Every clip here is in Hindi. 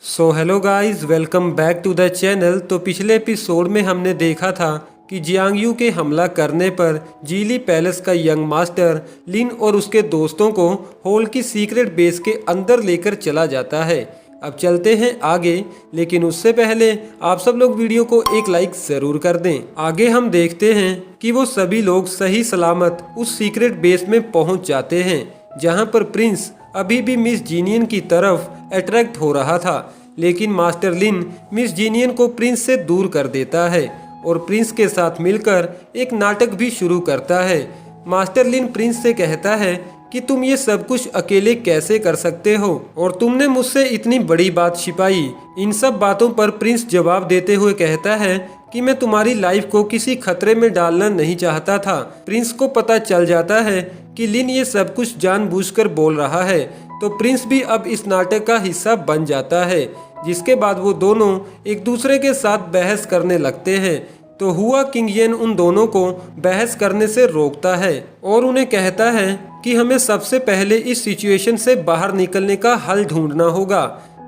So hello guys, welcome back to the channel. तो पिछले एपिसोड में हमने देखा था कि जियांग यू के हमला करने पर जीली पैलेस का यंग मास्टर लिन और उसके दोस्तों को होल की सीक्रेट बेस के अंदर लेकर चला जाता है। अब चलते हैं आगे, लेकिन उससे पहले आप सब लोग वीडियो को एक लाइक ज़रूर कर दें। आगे हम देखते हैं कि वो सभी लोग सही सलामत उस सीक्रेट बेस में पहुंच जाते हैं, जहां पर प्रिंस अभी भी मिस जीनियन की तरफ अट्रैक्ट हो रहा था। लेकिन मास्टर लिन मिस जीनियन को प्रिंस से दूर कर देता है और प्रिंस के साथ मिलकर एक नाटक भी शुरू करता है। मास्टर लिन प्रिंस से कहता है कि तुम ये सब कुछ अकेले कैसे कर सकते हो और तुमने मुझसे इतनी बड़ी बात छिपाई। इन सब बातों पर प्रिंस जवाब देते हुए कहता है कि मैं तुम्हारी लाइफ को किसी खतरे में डालना नहीं चाहता था। प्रिंस को पता चल जाता है कि लिन ये सब कुछ जानबूझकर बोल रहा है, तो प्रिंस भी अब इस नाटक का हिस्सा बन जाता है। जिसके बाद वो दोनों एक दूसरे के साथ बहस करने लगते हैं। तो हुआ किंगयन उन दोनों को बहस करने से रोकता है और उन्हें कहता है कि हमें सबसे पहले इस सिचुएशन से बाहर निकलने का हल ढूंढना होगा।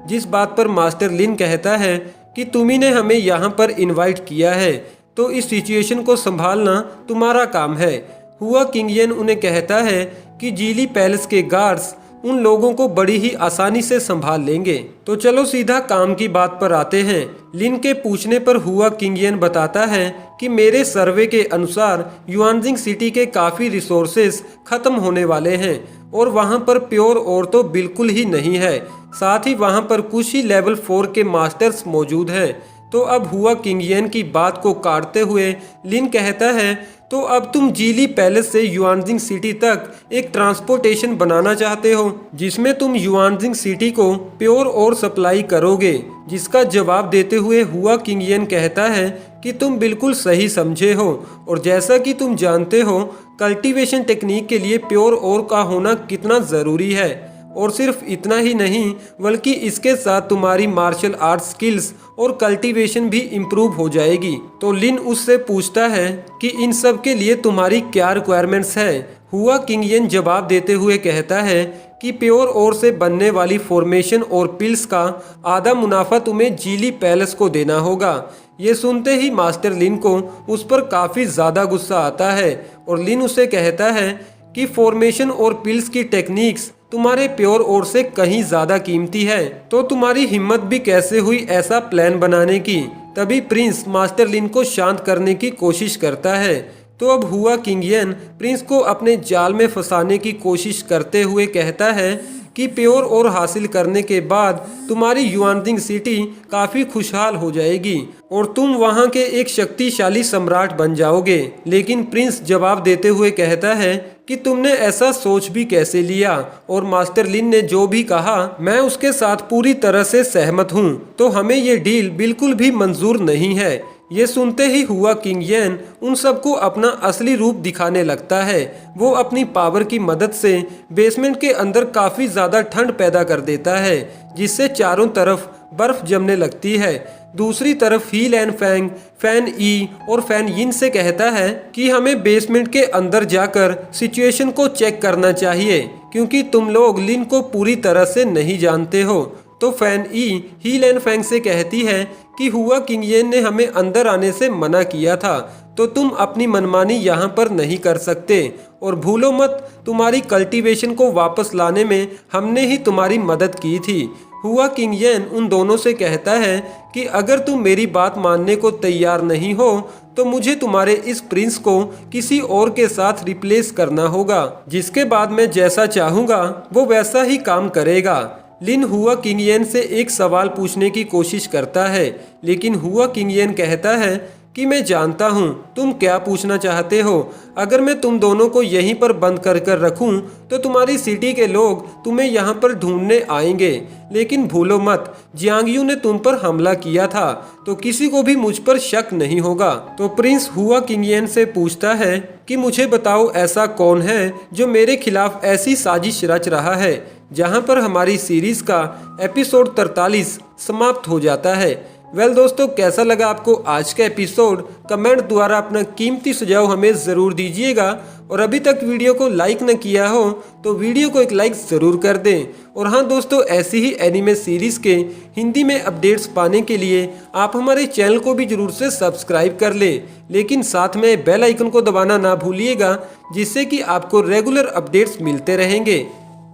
जिस बात पर मास्टर लिन कहता है कि तुम्ही ने हमें यहाँ पर इनवाइट किया है, तो इस सिचुएशन को संभालना तुम्हारा काम है। हुआ किंगयन उन्हें कहता है कि जीली पैलेस के गार्ड्स उन लोगों को बड़ी ही आसानी से संभाल लेंगे। तो चलो सीधा काम की बात पर आते हैं। लिन के पूछने पर हुआ किंगयन बताता है कि मेरे सर्वे के अनुसार युआनजिंग सिटी के काफ़ी रिसोर्सेस खत्म होने वाले हैं और वहां पर प्योर और तो बिल्कुल ही नहीं है। साथ ही वहां पर कुछ ही लेवल 4 के मास्टर्स मौजूद हैं। तो अब हुआ किंगयन की बात को काटते हुए लिन कहता है, तो अब तुम जीली पैलेस से युआनजिंग सिटी तक एक ट्रांसपोर्टेशन बनाना चाहते हो, जिसमें तुम युआनजिंग सिटी को प्योर और सप्लाई करोगे। जिसका जवाब देते हुए हुआ किंगयन कहता है कि तुम बिल्कुल सही समझे हो, और जैसा कि तुम जानते हो कल्टीवेशन टेक्निक के लिए प्योर और का होना कितना ज़रूरी है। और सिर्फ इतना ही नहीं, बल्कि इसके साथ तुम्हारी मार्शल आर्ट स्किल्स और कल्टीवेशन भी इम्प्रूव हो जाएगी। तो लिन उससे पूछता है कि इन सब के लिए तुम्हारी क्या रिक्वायरमेंट्स है। हुआ किंगयन जवाब देते हुए कहता है कि प्योर और से बनने वाली फॉर्मेशन और पिल्स का आधा मुनाफा तुम्हें जीली पैलेस को देना होगा। ये सुनते ही मास्टर लिन को उस पर काफ़ी ज़्यादा गुस्सा आता है और लिन उसे कहता है कि फॉर्मेशन और पिल्स की टेक्निक्स तुम्हारे प्योर और से कहीं ज्यादा कीमती है, तो तुम्हारी हिम्मत भी कैसे हुई ऐसा प्लान बनाने की। तभी प्रिंस मास्टर लिन को शांत करने की कोशिश करता है। तो अब हुआ किंगयन प्रिंस को अपने जाल में फंसाने की कोशिश करते हुए कहता है कि प्योर और हासिल करने के बाद तुम्हारी युआनजिंग सिटी काफ़ी खुशहाल हो जाएगी और तुम वहां के एक शक्तिशाली सम्राट बन जाओगे। लेकिन प्रिंस जवाब देते हुए कहता है कि तुमने ऐसा सोच भी कैसे लिया, और मास्टर लिन ने जो भी कहा मैं उसके साथ पूरी तरह से सहमत हूँ, तो हमें ये डील बिल्कुल भी मंजूर नहीं है। ये सुनते ही हुआ किंगयन उन सबको अपना असली रूप दिखाने लगता है। वो अपनी पावर की मदद से बेसमेंट के अंदर काफ़ी ज़्यादा ठंड पैदा कर देता है, जिससे चारों तरफ बर्फ जमने लगती है। दूसरी तरफ ही लैन फैंग, फैन ई और फैन यिन से कहता है कि हमें बेसमेंट के अंदर जाकर सिचुएशन को चेक करना चाहिए, क्योंकि तुम लोग लिन को पूरी तरह से नहीं जानते हो। तो फैन ई ही लैन फैंग से कहती है कि हुआ किंगयन ने हमें अंदर आने से मना किया था, तो तुम अपनी मनमानी यहाँ पर नहीं कर सकते, और भूलो मत तुम्हारी कल्टीवेशन को वापस लाने में हमने ही तुम्हारी मदद की थी। हुआ किंगयन उन दोनों से कहता है कि अगर तुम मेरी बात मानने को तैयार नहीं हो, तो मुझे तुम्हारे इस प्रिंस को किसी और के साथ रिप्लेस करना होगा, जिसके बाद मैं जैसा चाहूँगा वो वैसा ही काम करेगा। लिन हुआ किंगयन से एक सवाल पूछने की कोशिश करता है, लेकिन हुआ किंगयन कहता है कि मैं जानता हूँ तुम क्या पूछना चाहते हो। अगर मैं तुम दोनों को यहीं पर बंद कर कर रखूँ, तो तुम्हारी सिटी के लोग तुम्हें यहाँ पर ढूंढने आएंगे। लेकिन भूलो मत, जियांग यू ने तुम पर हमला किया था, तो किसी को भी मुझ पर शक नहीं होगा। तो प्रिंस हुआ किंगयन से पूछता है कि मुझे बताओ ऐसा कौन है जो मेरे खिलाफ ऐसी साजिश रच रहा है। जहाँ पर हमारी सीरीज का एपिसोड 43 समाप्त हो जाता है। वेल दोस्तों, कैसा लगा आपको आज का एपिसोड? कमेंट द्वारा अपना कीमती सुझाव हमें ज़रूर दीजिएगा। और अभी तक वीडियो को लाइक न किया हो तो वीडियो को एक लाइक ज़रूर कर दें। और हाँ दोस्तों, ऐसी ही एनिमे सीरीज़ के हिंदी में अपडेट्स पाने के लिए आप हमारे चैनल को भी जरूर से सब्सक्राइब कर लें, लेकिन साथ में बेल आइकन को दबाना ना भूलिएगा, जिससे कि आपको रेगुलर अपडेट्स मिलते रहेंगे।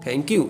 Thank you.